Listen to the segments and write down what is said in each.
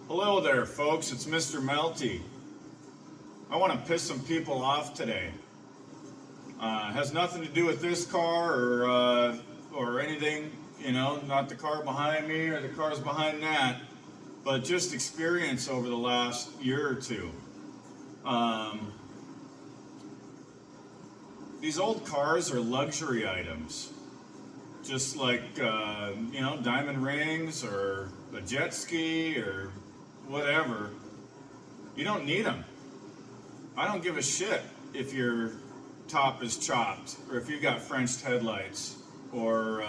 Hello there, folks. It's Mr. Melty. I want to piss some people off today. Has nothing to do with this car or anything. Not the car behind me or the cars behind that, but just experience over the last year or two. Um, these old cars are luxury items, just like diamond rings or a jet ski or whatever. You don't need them. I don't give a shit if your top is chopped or if you've got Frenched headlights or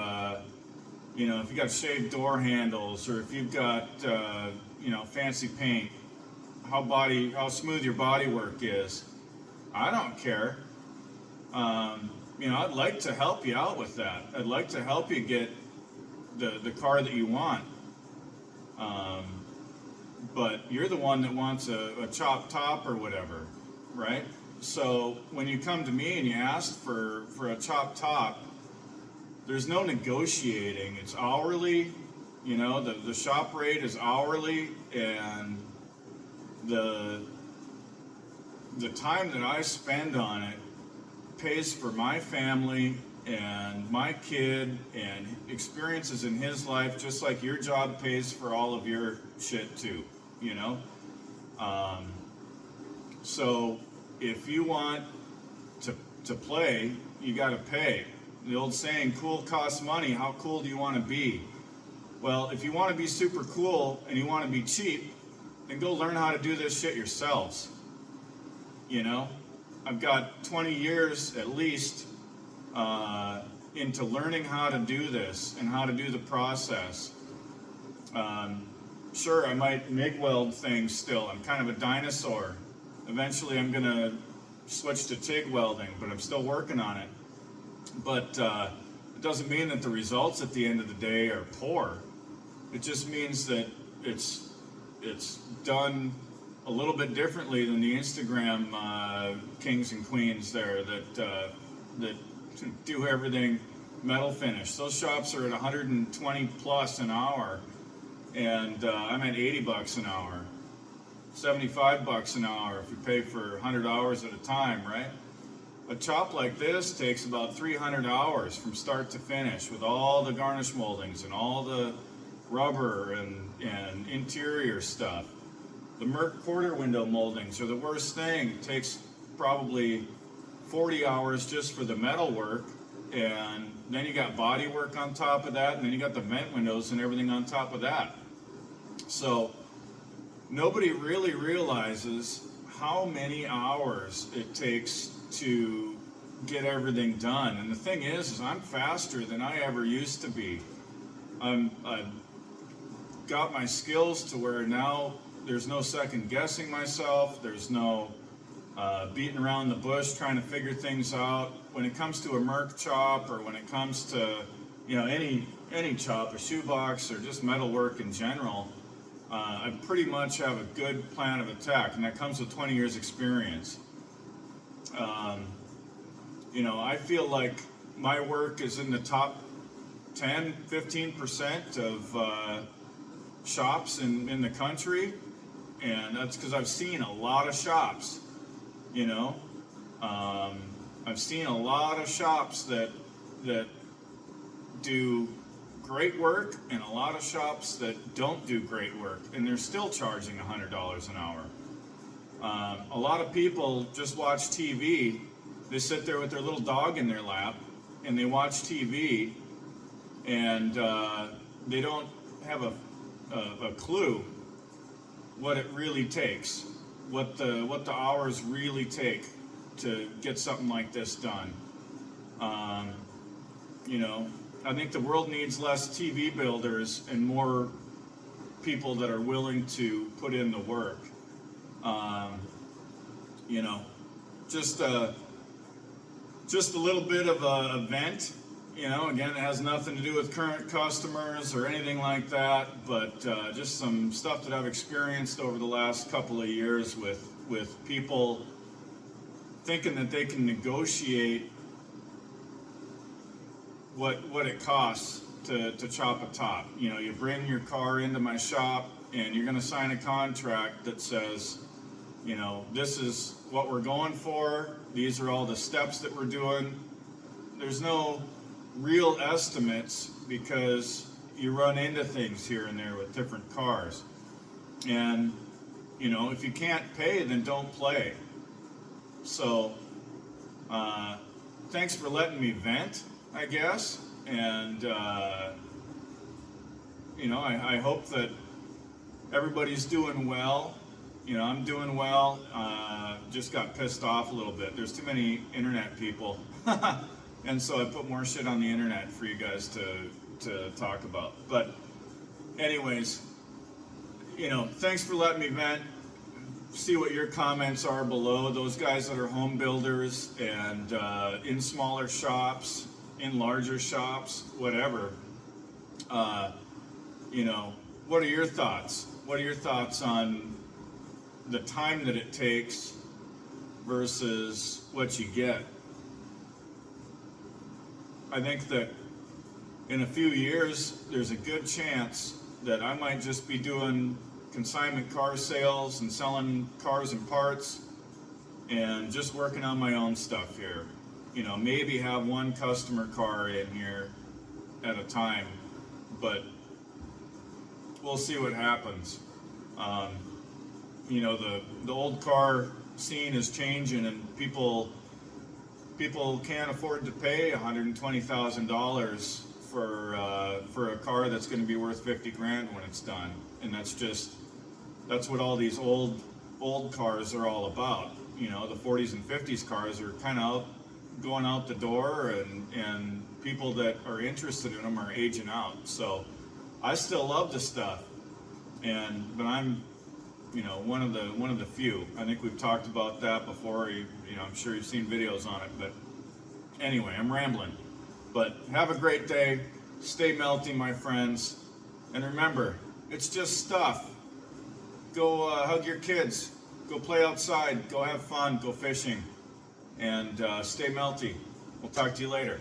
if you got shaved door handles or if you've got fancy paint. How smooth your body work is. I don't care. I'd like to help you out with that. I'd like to help you get the car that you want. But you're the one that wants a chopped top or whatever, right? So when you come to me and you ask for a chopped top, there's no negotiating. It's hourly. The shop rate is hourly, and the time that I spend on it pays for my family and my kid and experiences in his life, just like your job pays for all of your shit too. So if you want to play, you got to pay. The old saying, cool costs money. How cool do you want to be? Well, if you want to be super cool and you want to be cheap, then go learn how to do this shit yourselves. I've got 20 years at least into learning how to do this and how to do the process. Sure, I might MIG weld things still. I'm kind of a dinosaur. Eventually I'm going to switch to TIG welding, but I'm still working on it. But it doesn't mean that the results at the end of the day are poor. It just means that it's done a little bit differently than the Instagram kings and queens there that do everything metal finish. Those shops are at 120 plus an hour, and I'm at $80 an hour, $75 an hour if you pay for 100 hours at a time, right? A chop like this takes about 300 hours from start to finish with all the garnish moldings and all the rubber and interior stuff. The Merc quarter window moldings are the worst thing. It takes probably 40 hours just for the metal work, and then you got body work on top of that, and then you got the vent windows and everything on top of that. So nobody really realizes how many hours it takes to get everything done. And the thing is I'm faster than I ever used to be. I've got my skills to where now there's no second guessing myself. There's no beating around the bush trying to figure things out. When it comes to a Merc chop, or when it comes to any chop, a shoebox, or just metal work in general, I pretty much have a good plan of attack, and that comes with 20 years experience. I feel like my work is in the top 10, 15% of shops in the country, and that's because I've seen a lot of shops. I've seen a lot of shops that do great work, and a lot of shops that don't do great work, and they're still charging $100 an hour. A lot of people just watch TV. They sit there with their little dog in their lap, and they watch TV, and they don't have a clue what it really takes, what the hours really take to get something like this done. I think the world needs less TV builders and more people that are willing to put in the work. Just a little bit of a vent. Again, it has nothing to do with current customers or anything like that, but just some stuff that I've experienced over the last couple of years with people thinking that they can negotiate what it costs to chop a top. You know, you bring your car into my shop and you're going to sign a contract that says, you know, this is what we're going for. These are all the steps that we're doing. There's no real estimates because you run into things here and there with different cars. And, you know, if you can't pay, then don't play. So, thanks for letting me vent, I guess. And, you know, I hope that everybody's doing well. You know, I'm doing well. Just got pissed off a little bit. There's too many internet people. And so I put more shit on the internet for you guys to talk about. But anyways, you know, thanks for letting me vent. See what your comments are below. Those guys that are home builders and in smaller shops, in larger shops, whatever. You know, what are your thoughts? What are your thoughts on the time that it takes versus what you get? I think that in a few years, there's a good chance that I might just be doing consignment car sales and selling cars and parts and just working on my own stuff here. You know, maybe have one customer car in here at a time, but we'll see what happens. You know, the old car scene is changing, and people can't afford to pay $120,000 for a car that's going to be worth 50 grand when it's done, and that's what all these old cars are all about. You know, the 40s and 50s cars are kind of going out the door, and people that are interested in them are aging out. So I still love the stuff, but I'm, you know, one of the few. I think we've talked about that before. You know, I'm sure you've seen videos on it. But anyway, I'm rambling. But have a great day. Stay melty, my friends. And remember, it's just stuff. Go hug your kids. Go play outside. Go have fun. Go fishing. And stay melty. We'll talk to you later.